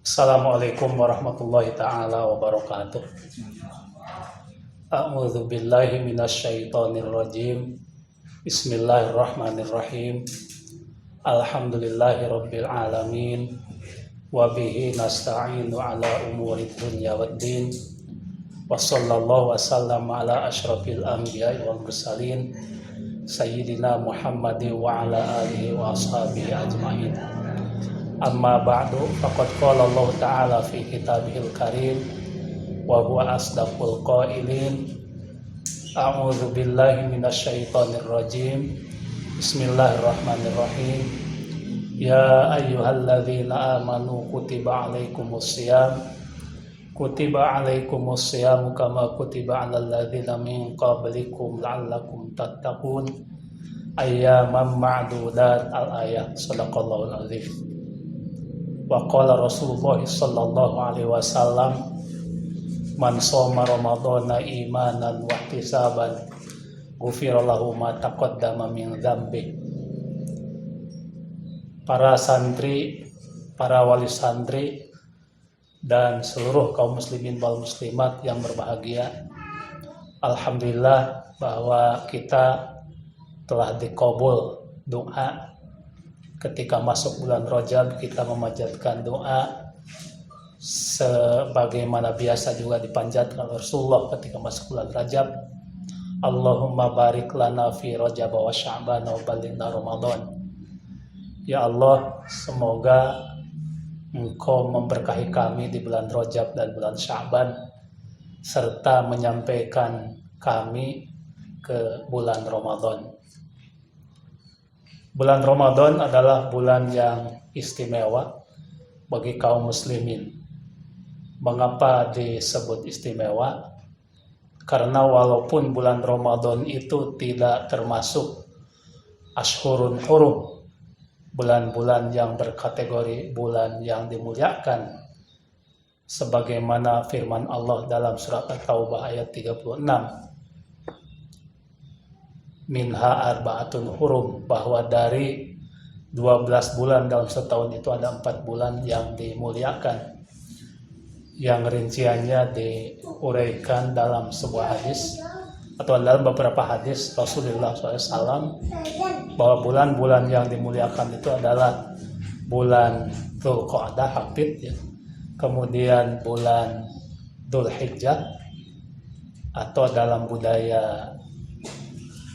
Assalamualaikum warahmatullahi ta'ala wabarakatuh. A'udzu billahi minasyaitonir rajim. Bismillahirrahmanirrahim. Alhamdulillahi rabbil alamin. Wa bihi nasta'inu ala umuri dunya waddin. Wa sallallahu wasallam ala asyrafil anbiya'i wal mursalin sayyidina Muhammadin wa ala alihi wa ashabihi ajma'in. Amma ba'du, faqad qala Allah Ta'ala fi kitabihil karim wa huwa asdaqul qailin. A'udzu billahi minasyaitonir rajim. Bismillahirrahmanirrahim. Ya ayyuhalladzina amanu kutiba alaikumusiyam kama kutiba alal ladzina min qablikum la'allakum tattaqun. Ayyaman ma'dudat. Al-ayat. Shadaqallahul azim. Wa qala Rasulullah sallallahu alaihi wasallam, man shoma ramadhana imanan wa ihtisaban ghufira lahu ma taqaddama min dzambi. Para santri, para wali santri dan seluruh kaum muslimin wal muslimat yang berbahagia, alhamdulillah bahwa kita telah dikabul doa. Ketika masuk bulan Rajab, kita memanjatkan doa sebagaimana biasa juga dipanjatkan Rasulullah ketika masuk bulan Rajab. Allahumma barik lana fi Rajab wa Sya'ban wa ballighna Ramadan. Ya Allah, semoga Engkau memberkahi kami di bulan Rajab dan bulan Sya'ban, serta menyampaikan kami ke bulan Ramadan. Bulan Ramadan adalah bulan yang istimewa bagi kaum muslimin. Mengapa disebut istimewa? Karena walaupun bulan Ramadan itu tidak termasuk ashhurun hurum, bulan-bulan yang berkategori bulan yang dimuliakan, sebagaimana firman Allah dalam surat At-Taubah ayat 36, minha arba'atun hurum, bahwa dari 12 bulan dalam setahun itu ada 4 bulan yang dimuliakan, yang rinciannya diuraikan dalam sebuah hadis atau dalam beberapa hadis Rasulullah SAW, bahwa bulan-bulan yang dimuliakan itu adalah bulan Dzulqa'dah, Hafid, ya. Kemudian bulan Dzulhijjah, atau dalam budaya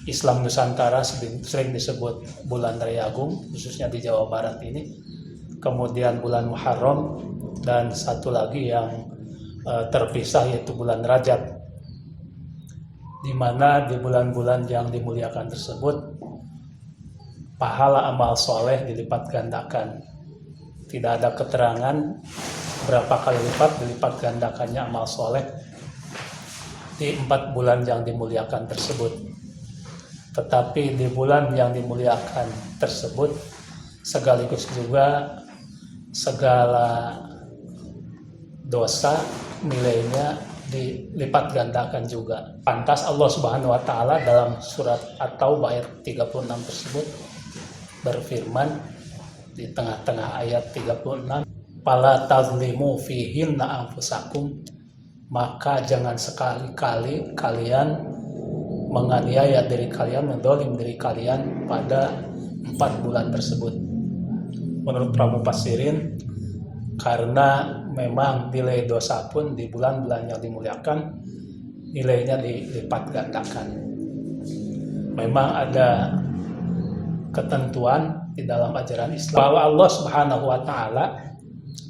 Islam Nusantara sering disebut bulan Raya Agung, khususnya di Jawa Barat ini. Kemudian bulan Muharram, dan satu lagi yang terpisah yaitu bulan Rajab, di mana di bulan-bulan yang dimuliakan tersebut pahala amal soleh dilipat gandakan. Tidak ada keterangan berapa kali dilipat gandakannya amal soleh di 4 bulan yang dimuliakan tersebut. Tetapi di bulan yang dimuliakan tersebut sekaligus juga segala dosa nilainya dilipat gandakan juga. Pantas Allah Subhanahu wa taala dalam surat At-Taubah ayat 36 tersebut berfirman di tengah-tengah ayat 36, "Fala tazlimu fihinna anfusakum," maka jangan sekali-kali kalian menganiaya diri kalian, mendolim diri kalian pada 4 bulan tersebut. Menurut para mufassirin, karena memang nilai dosa pun di bulan-bulan yang dimuliakan nilainya dilipat gandakan. Memang ada ketentuan di dalam ajaran Islam bahwa Allah Subhanahu wa taala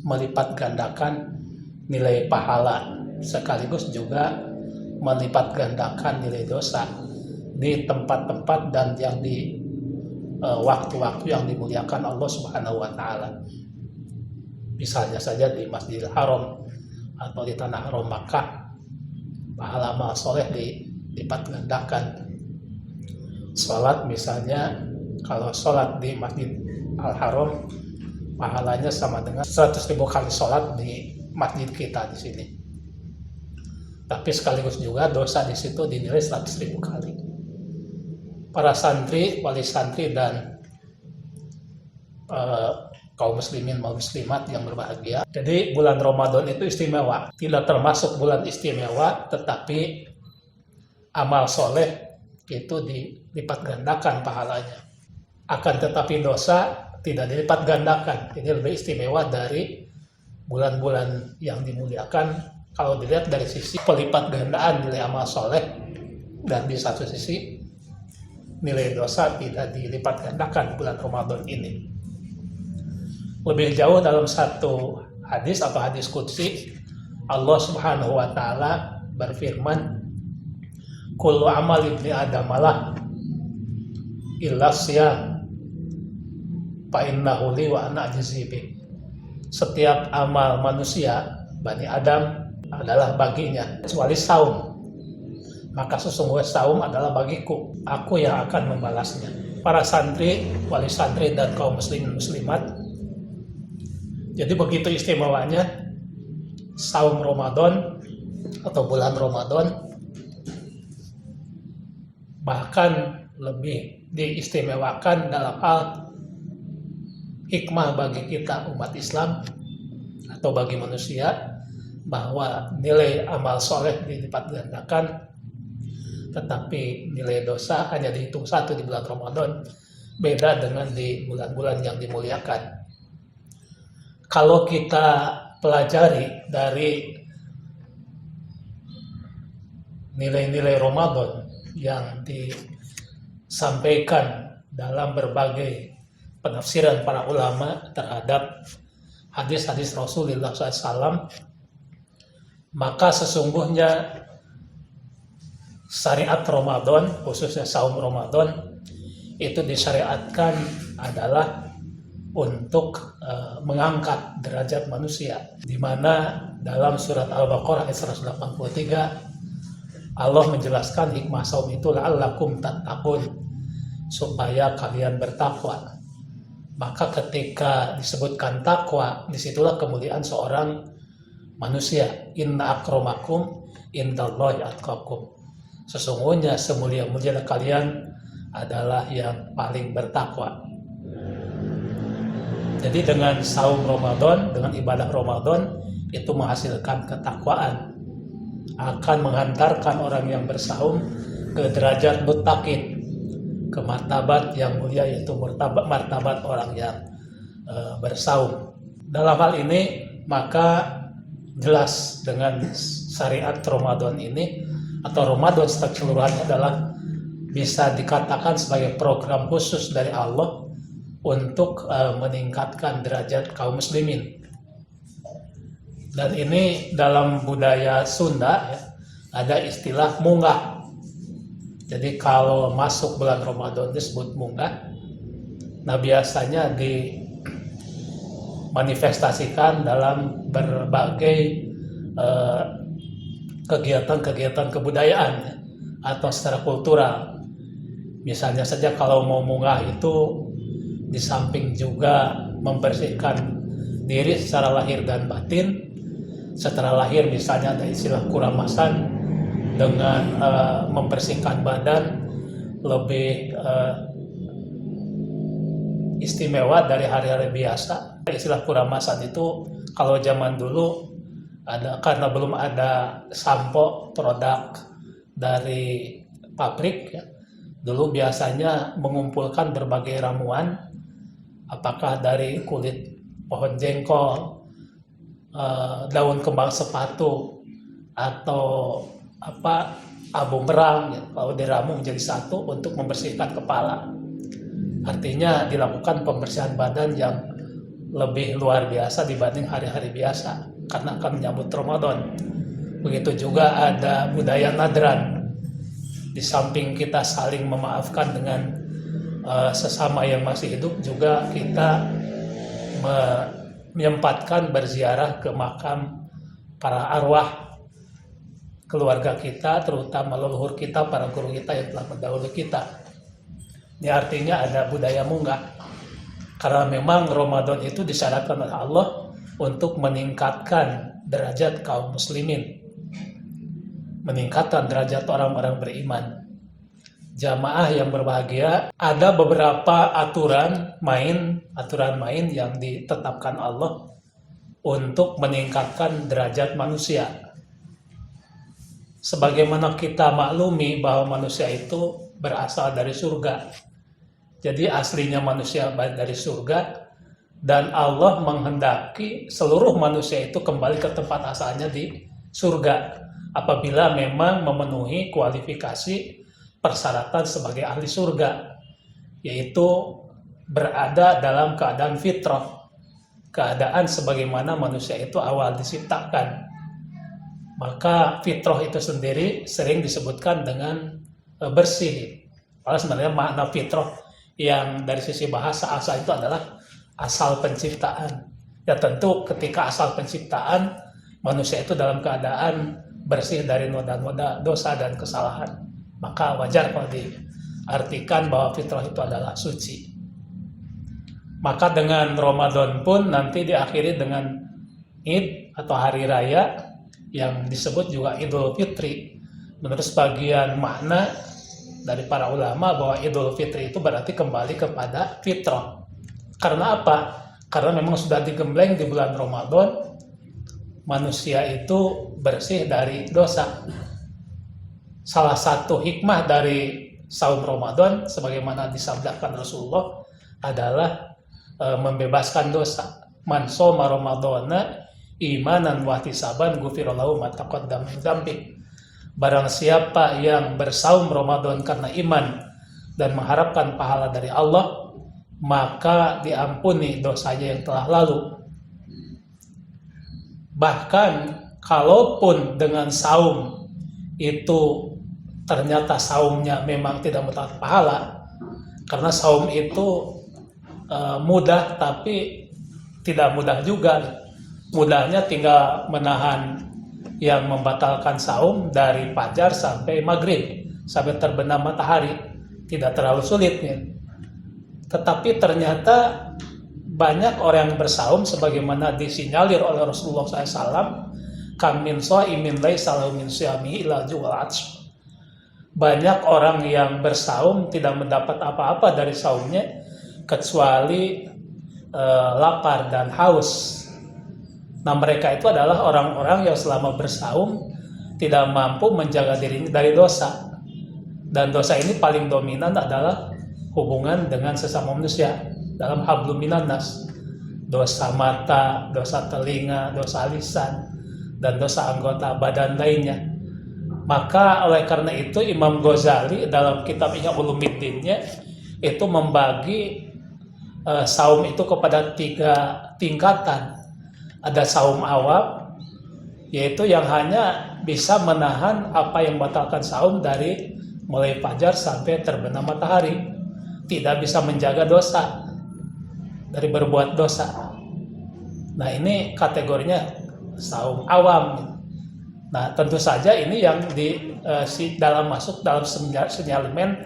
melipat gandakan nilai pahala, sekaligus juga melipat gandakan nilai dosa di tempat-tempat dan yang di waktu-waktu yang dimuliakan Allah Subhanahu wa taala. Misalnya saja di Masjidil Haram atau di Tanah Haram Makkah, pahala amal soleh dilipat gandakan. Salat misalnya, kalau salat di Masjid Al-Haram pahalanya sama dengan 100.000 kali salat di masjid kita di sini. Tapi sekaligus juga dosa di situ dinilai 100.000 kali. Para santri, wali santri dan kaum muslimin maupun muslimat yang berbahagia. Jadi bulan Ramadan itu istimewa, tidak termasuk bulan istimewa, tetapi amal soleh itu dilipat gandakan pahalanya. Akan tetapi dosa tidak dilipat gandakan. Ini lebih istimewa dari bulan-bulan yang dimuliakan kalau dilihat dari sisi pelipat gandaan nilai amal soleh, dan di satu sisi nilai dosa tidak dilipat gandakan bulan Ramadan ini. Lebih jauh dalam satu hadis atau hadis qudsi, Allah Subhanahu wa taala berfirman, kullu amal ibni adam malah illa siyam fa innahu li wa ana ajzi bi. Setiap amal manusia Bani Adam adalah baginya kecuali saum, maka sesungguhnya saum adalah bagiku, aku yang akan membalasnya. Para santri, wali santri dan kaum muslimin muslimat, jadi begitu istimewanya saum Ramadan atau bulan Ramadan, bahkan lebih diistimewakan dalam hal hikmah bagi kita umat Islam atau bagi manusia, bahwa nilai amal soleh dilipat gandakan, tetapi nilai dosa hanya dihitung satu di bulan Ramadan, beda dengan di bulan-bulan yang dimuliakan. Kalau kita pelajari dari nilai-nilai Ramadan yang disampaikan dalam berbagai penafsiran para ulama terhadap hadis-hadis Rasulullah SAW, maka sesungguhnya syariat Ramadan, khususnya saum Ramadan, itu disyariatkan adalah untuk mengangkat derajat manusia, di mana dalam surat Al-Baqarah ayat 183 Allah menjelaskan hikmah saum itu la'allakum tattaqun, supaya kalian bertakwa. Maka ketika disebutkan takwa, disitulah kemuliaan seorang manusia. Inna akramakum indallahi atqakum. Sesungguhnya semulia-mulia kalian adalah yang paling bertakwa. Jadi dengan saum Ramadan, dengan ibadah Ramadan, itu menghasilkan ketakwaan, akan menghantarkan orang yang bersaum ke derajat muttaqin, ke martabat yang mulia, yaitu martabat orang yang bersaum. Dalam hal ini maka jelas dengan syariat Ramadan ini, atau Ramadan secara keseluruhan, adalah bisa dikatakan sebagai program khusus dari Allah untuk meningkatkan derajat kaum muslimin. Dan ini dalam budaya Sunda ya, ada istilah munggah. Jadi kalau masuk bulan Ramadan disebut munggah. Nah, biasanya dimanifestasikan dalam berbagai kegiatan-kegiatan kebudayaan ya, atau secara kultural. Misalnya saja kalau mau munggah itu di samping juga membersihkan diri secara lahir dan batin. Secara lahir misalnya ada istilah kuramasan, dengan membersihkan badan lebih istimewa dari hari-hari biasa. Istilah kuramasan itu kalau zaman dulu ada, karena belum ada sampo produk dari pabrik ya, dulu biasanya mengumpulkan berbagai ramuan, apakah dari kulit pohon jengkol, daun kembang sepatu, atau abu merang ya, kalau diramu menjadi satu untuk membersihkan kepala. Artinya dilakukan pembersihan badan yang lebih luar biasa dibanding hari-hari biasa karena akan menyambut Ramadan. Begitu juga ada budaya nadran. Di samping kita saling memaafkan dengan sesama yang masih hidup, juga kita menyempatkan berziarah ke makam para arwah keluarga kita, terutama leluhur kita, para guru kita yang telah mendahului kita. Ini artinya ada budaya munggah, karena memang Ramadan itu disyaratkan oleh Allah untuk meningkatkan derajat kaum muslimin, meningkatkan derajat orang-orang beriman. Jamaah yang berbahagia, ada beberapa aturan main yang ditetapkan Allah untuk meningkatkan derajat manusia. Sebagaimana kita maklumi bahwa manusia itu berasal dari surga. Jadi aslinya manusia dari surga, dan Allah menghendaki seluruh manusia itu kembali ke tempat asalnya di surga apabila memang memenuhi kualifikasi persyaratan sebagai ahli surga, yaitu berada dalam keadaan fitrah, keadaan sebagaimana manusia itu awal diciptakan. Maka fitrah itu sendiri sering disebutkan dengan bersih. Padahal sebenarnya makna fitrah yang dari sisi bahasa asal itu adalah asal penciptaan. Ya tentu ketika asal penciptaan manusia itu dalam keadaan bersih dari noda-noda dosa dan kesalahan, maka wajar kalau diartikan bahwa fitrah itu adalah suci. Maka dengan Ramadan pun nanti diakhiri dengan Id atau hari raya yang disebut juga Idul Fitri. Menurut sebagian makna dari para ulama bahwa Idul Fitri itu berarti kembali kepada fitrah. Karena apa? Karena memang sudah digembleng di bulan Ramadan, manusia itu bersih dari dosa. Salah satu hikmah dari saum Ramadan sebagaimana disabdakan Rasulullah adalah membebaskan dosa. Man shoma ramadhana imanan wa ihtisaban ghufira lahu ma taqaddama min dzambi. Barang siapa yang bersaum Ramadan karena iman dan mengharapkan pahala dari Allah, maka diampuni dosanya yang telah lalu. Bahkan kalaupun dengan saum itu ternyata saumnya memang tidak mendapat pahala, karena saum itu mudah tapi tidak mudah juga. Mudahnya tinggal menahan yang membatalkan saum dari fajar sampai maghrib, sampai terbenam matahari, tidak terlalu sulit ya. Tetapi ternyata banyak orang yang bersaum sebagaimana disinyalir oleh Rasulullah SAW, kam min shaimin laisa lahu min siyamihi illa ju'al atsh. Banyak orang yang bersaum tidak mendapat apa-apa dari saumnya kecuali lapar dan haus. Nah, mereka itu adalah orang-orang yang selama bersaum tidak mampu menjaga dirinya dari dosa. Dan dosa ini paling dominan adalah hubungan dengan sesama manusia dalam hablum minan nas. Dosa mata, dosa telinga, dosa lisan, dan dosa anggota badan lainnya. Maka oleh karena itu Imam Ghazali dalam kitab Ihya Ulumuddin-nya itu membagi saum itu kepada 3 tingkatan. Ada saum awam, yaitu yang hanya bisa menahan apa yang membatalkan saum dari mulai fajar sampai terbenam matahari, tidak bisa menjaga dosa dari berbuat dosa. Nah, ini kategorinya saum awam. Nah, tentu saja ini yang masuk dalam sinyalemen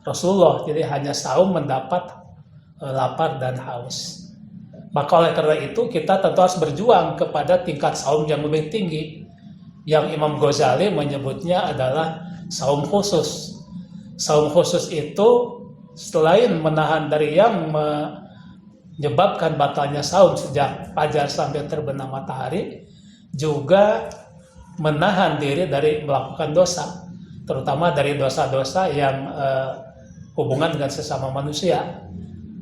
Rasulullah. Jadi hanya saum mendapat lapar dan haus. Maka oleh karena itu kita tentu harus berjuang kepada tingkat saum yang lebih tinggi, yang Imam Ghazali menyebutnya adalah saum khusus. Saum khusus itu selain menahan dari yang menyebabkan batalnya saum sejak fajar sampai terbenam matahari, juga menahan diri dari melakukan dosa, terutama dari dosa-dosa yang hubungan dengan sesama manusia.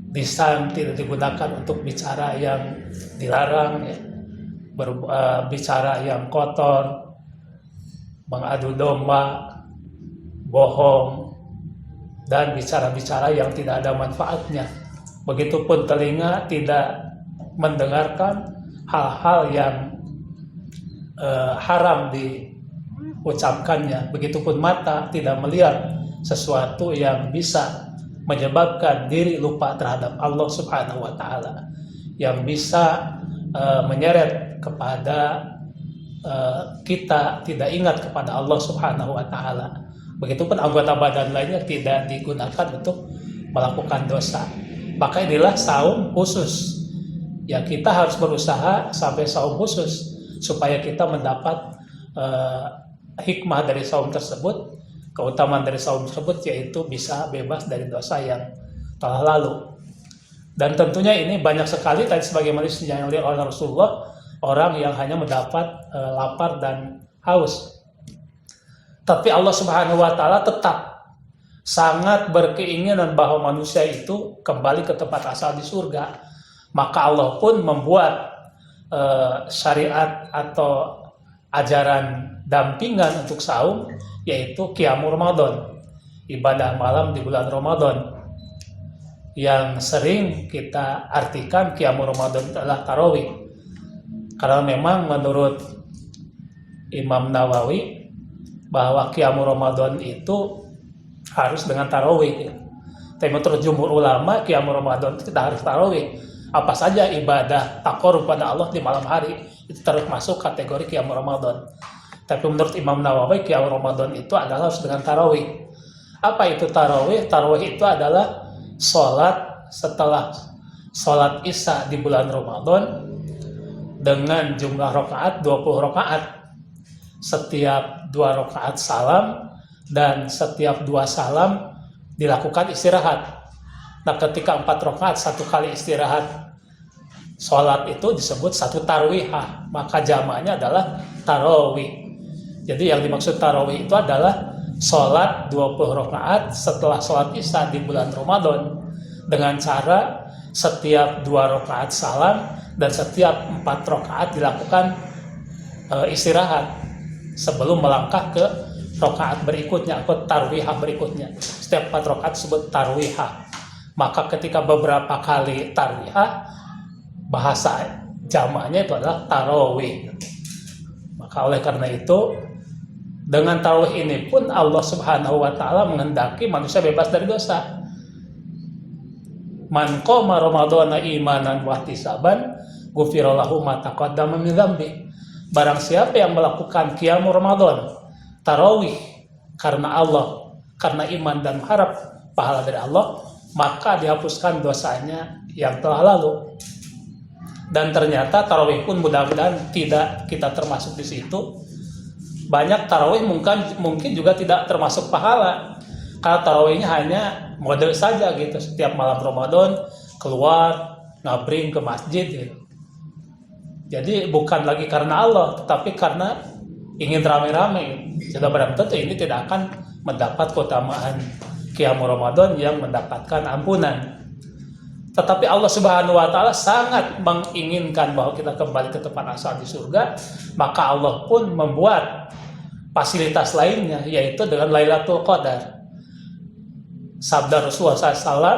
Lisan tidak digunakan untuk bicara yang dilarang, ya. Bicara yang kotor, mengadu domba, bohong, dan bicara-bicara yang tidak ada manfaatnya. Begitupun telinga tidak mendengarkan hal-hal yang haram diucapkannya. Begitupun mata tidak melihat sesuatu yang bisa menyebabkan diri lupa terhadap Allah Subhanahu wa Ta'ala, yang bisa menyeret kepada kita tidak ingat kepada Allah Subhanahu wa Ta'ala. Begitupun anggota badan lainnya tidak digunakan untuk melakukan dosa. Maka inilah saum khusus. Ya, kita harus berusaha sampai saum khusus supaya kita mendapat hikmah dari saum tersebut. keutamaan dari saum tersebut yaitu bisa bebas dari dosa yang telah lalu. Dan tentunya ini banyak sekali tadi sebagaimana disinyalir oleh Rasulullah, orang yang hanya mendapat lapar dan haus. Tapi Allah Subhanahu wa taala tetap sangat berkeinginan bahwa manusia itu kembali ke tempat asal di surga. Maka Allah pun membuat syariat atau ajaran dampingan untuk saum, yaitu Qiyamul Ramadan, ibadah malam di bulan Ramadan, yang sering kita artikan Qiyamul Ramadan adalah tarawih. Karena memang menurut Imam Nawawi bahwa Qiyamul Ramadan itu harus dengan tarawih. Tapi menurut jumhur ulama Qiyamul Ramadan itu tidak harus tarawih. Apa saja ibadah taqarrub pada Allah di malam hari itu termasuk kategori Qiyamul Ramadan. Tapi menurut Imam Nawawi Qiyamul Ramadan itu adalah harus dengan tarawih. Apa itu tarawih? Tarawih itu adalah sholat setelah sholat Isya di bulan Ramadan dengan jumlah rakaat 20 rakaat. Setiap 2 rakaat salam dan setiap 2 salam dilakukan istirahat. Nah, ketika 4 rakaat 1 kali istirahat sholat itu disebut 1 tarwihah, maka jamaknya adalah tarawih. Jadi yang dimaksud tarawih itu adalah sholat 20 rakaat setelah sholat Isya di bulan Ramadan dengan cara setiap 2 rakaat salam dan setiap 4 rakaat dilakukan istirahat sebelum melangkah ke rakaat berikutnya atau tarwihah berikutnya. Setiap 4 rakaat disebut tarwihah. Maka ketika beberapa kali tarwihah, bahasa jamaknya itu adalah tarawih. Maka oleh karena itu, dengan tarawih ini pun Allah Subhanahu wa taala menghendaki manusia bebas dari dosa. Man qama ramadhana imanan wa ihtisaban ghufira lahu ma taqaddama min dzambi. Barang siapa yang melakukan qiyamul Ramadan, tarawih karena Allah, karena iman dan harap pahala dari Allah, maka dihapuskan dosanya yang telah lalu. Dan ternyata tarawih pun mudah-mudahan tidak kita termasuk di situ. Banyak tarawih mungkin juga tidak termasuk pahala, karena tarawihnya hanya model saja gitu, setiap malam Ramadan keluar ngabring ke masjid gitu. Jadi bukan lagi karena Allah, tetapi karena ingin rame-rame. Sudah barang tentu ini tidak akan mendapat keutamaan Qiyamul Ramadan yang mendapatkan ampunan. Tetapi Allah Subhanahu wa taala sangat menginginkan bahwa kita kembali ke tempat asal di surga, maka Allah pun membuat fasilitas lainnya, yaitu dengan Lailatul Qadar. Sabda Rasulullah SAW,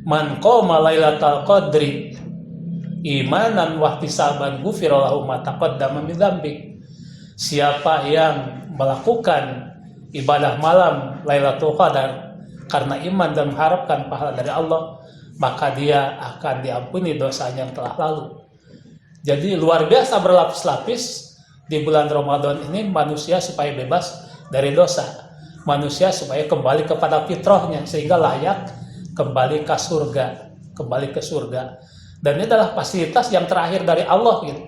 man qoma Lailatul Qadri imanan wa ihtisaban ghufira lahu ma taqaddama min dzambi. Siapa yang melakukan ibadah malam Lailatul Qadar karena iman dan mengharapkan pahala dari Allah, maka dia akan diampuni dosanya yang telah lalu. Jadi luar biasa berlapis-lapis di bulan Ramadan ini manusia supaya bebas dari dosa. Manusia supaya kembali kepada fitrahnya sehingga layak kembali ke surga. Dan ini adalah fasilitas yang terakhir dari Allah gitu.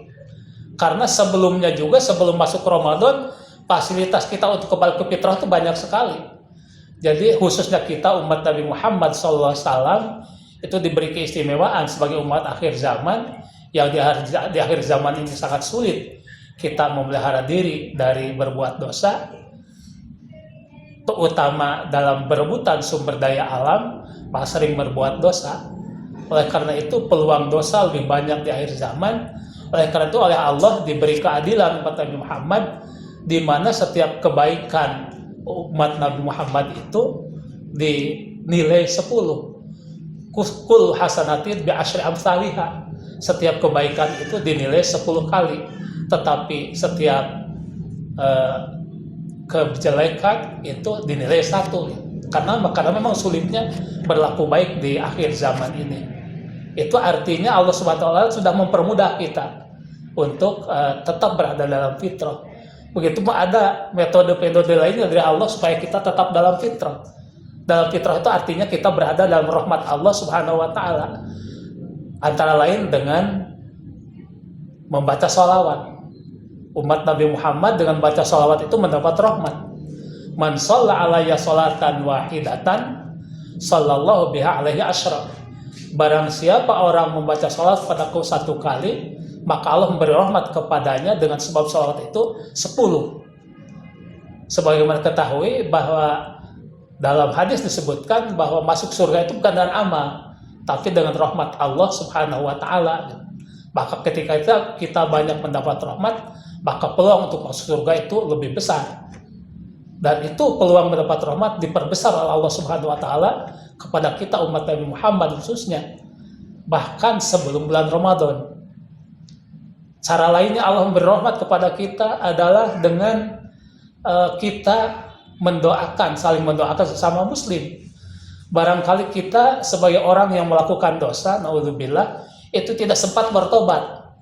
Karena sebelumnya juga sebelum masuk Ramadan, fasilitas kita untuk kembali ke fitrah itu banyak sekali. Jadi khususnya kita umat Nabi Muhammad SAW itu diberi keistimewaan sebagai umat akhir zaman yang di akhir zaman ini sangat sulit kita memelihara diri dari berbuat dosa, terutama dalam berebutan sumber daya alam, maka sering berbuat dosa. Oleh karena itu peluang dosa lebih banyak di akhir zaman. Oleh karena itu oleh Allah diberi keadilan umat Nabi Muhammad, di mana setiap kebaikan umat Nabi Muhammad itu dinilai 10. Kul hasanatin bi asyri amsalihha. Setiap kebaikan itu dinilai 10 kali. Tetapi setiap kejelekan itu dinilai 1. Karena memang sulitnya berlaku baik di akhir zaman ini. Itu artinya Allah SWT sudah mempermudah kita untuk tetap berada dalam fitrah. Begitu pun ada metode-metode lainnya dari Allah supaya kita tetap dalam fitrah. Dalam fitrah itu artinya kita berada dalam rahmat Allah Subhanahu wa taala. Antara lain dengan membaca sholawat. Umat Nabi Muhammad dengan baca sholawat itu mendapat rahmat. Man shalla alayya sholatan wahidatan sallallahu biha alaihi asyra. Barang siapa orang membaca salat padaku satu kali, maka Allah memberi rahmat kepadanya dengan sebab salat itu 10. Sebagaimana ketahui bahwa dalam hadis disebutkan bahwa masuk surga itu bukan dengan amal, tapi dengan rahmat Allah Subhanahu wa taala. Maka ketika kita banyak mendapat rahmat, maka peluang untuk masuk surga itu lebih besar. Dan itu peluang mendapat rahmat diperbesar oleh Allah Subhanahu wa taala kepada kita umat Nabi Muhammad khususnya, bahkan sebelum bulan Ramadan. Cara lainnya Allah memberi rahmat kepada kita adalah dengan kita mendoakan, saling mendoakan sesama muslim. Barangkali kita sebagai orang yang melakukan dosa, naudzubillah, itu tidak sempat bertobat,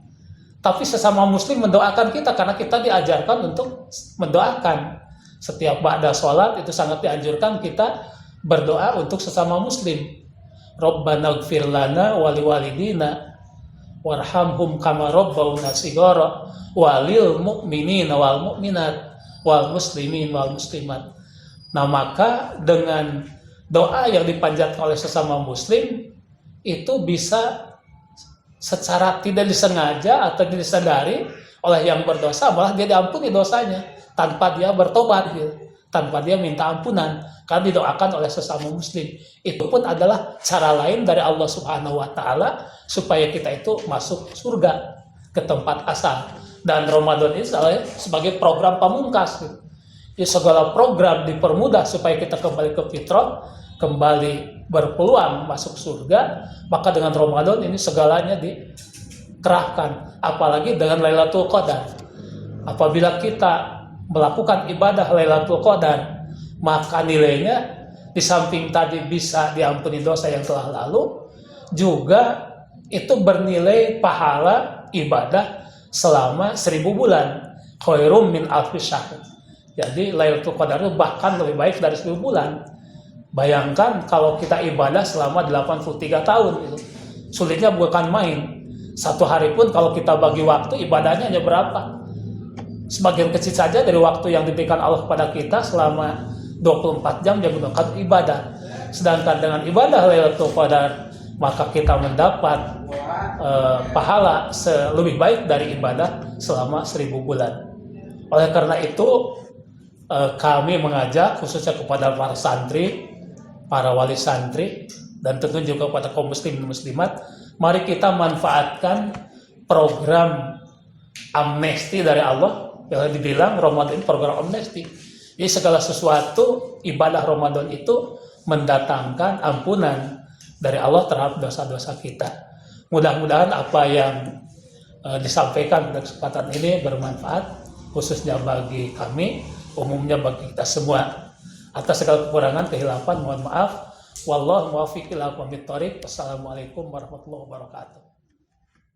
tapi sesama muslim mendoakan kita karena kita diajarkan untuk mendoakan. Setiap ba'da sholat itu sangat dianjurkan kita berdoa untuk sesama muslim. Rabbana ighfir lana wa liwalidina warhamhum kama rabbawna shighara walil mu'minina wal mu'minat wal muslimin wal muslimat. Nah, maka dengan doa yang dipanjatkan oleh sesama muslim itu bisa secara tidak disengaja atau disadari oleh yang berdosa, malah dia diampuni dosanya tanpa dia bertobat, tanpa dia minta ampunan, karena didoakan oleh sesama muslim. Itu pun adalah cara lain dari Allah Subhanahu wa taala supaya kita itu masuk surga ke tempat asal. Dan Ramadan ini sebagai program pamungkas. Jadi segala program dipermudah supaya kita kembali ke fitrah, kembali berpeluang masuk surga. Maka dengan Ramadan ini segalanya dikerahkan, apalagi dengan Lailatul Qadar. Apabila kita melakukan ibadah Lailatul Qadar, maka nilainya di samping tadi bisa diampuni dosa yang telah lalu, juga itu bernilai pahala ibadah selama 1000 bulan. Khairum min alfi syahr. Jadi Lailatul Qadar itu bahkan lebih baik dari 1000 bulan. Bayangkan kalau kita ibadah selama 83 tahun gitu. Sulitnya bukan main. Satu hari pun kalau kita bagi waktu, ibadahnya hanya berapa? Sebagian kecil saja dari waktu yang diberikan Allah kepada kita selama 24 jam yang gunakan ibadah. Sedangkan dengan ibadah Lailatul Qadar, maka kita mendapat pahala lebih baik dari ibadah selama 1000 bulan. Oleh karena itu, kami mengajak khususnya kepada para santri, para wali santri, dan tentu juga kepada kaum muslim dan muslimat, mari kita manfaatkan program amnesti dari Allah. Yang dibilang Ramadan ini program amnesti. Jadi segala sesuatu ibadah Ramadan itu mendatangkan ampunan dari Allah terhadap dosa-dosa kita. Mudah-mudahan apa yang disampaikan pada kesempatan ini bermanfaat, khususnya bagi kami, umumnya bagi kita semua. Atas segala kekurangan, kehilapan, mohon maaf. Wallahu muwaffiq ila aqwamit thoriq. Wassalamualaikum warahmatullahi wabarakatuh.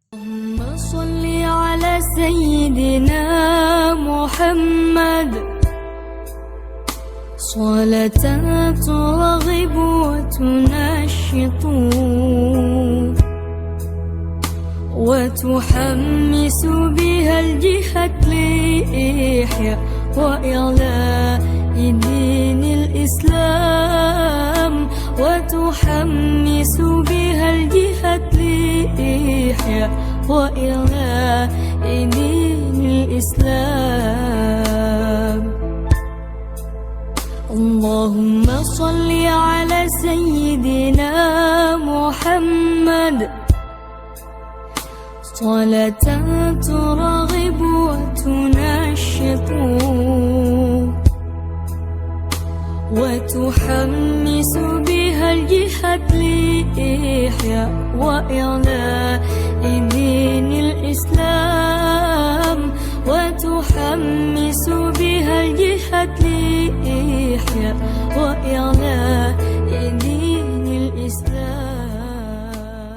اللهم صل على سيدنا محمد صلاة ترغب وتنشط وتحمس بها الجهاد لإحياء وإعلاء دين الإسلام وتحمس بها الجهاد لإحياء وإعلاء دين الإسلام. اللهم صل على سيدنا محمد صلاة ترغب وتنشط وتحمس بها الجهاد لإحياء وإعلاء دين الإسلام وتحمس بها الجهاد لإحياء وإعلاء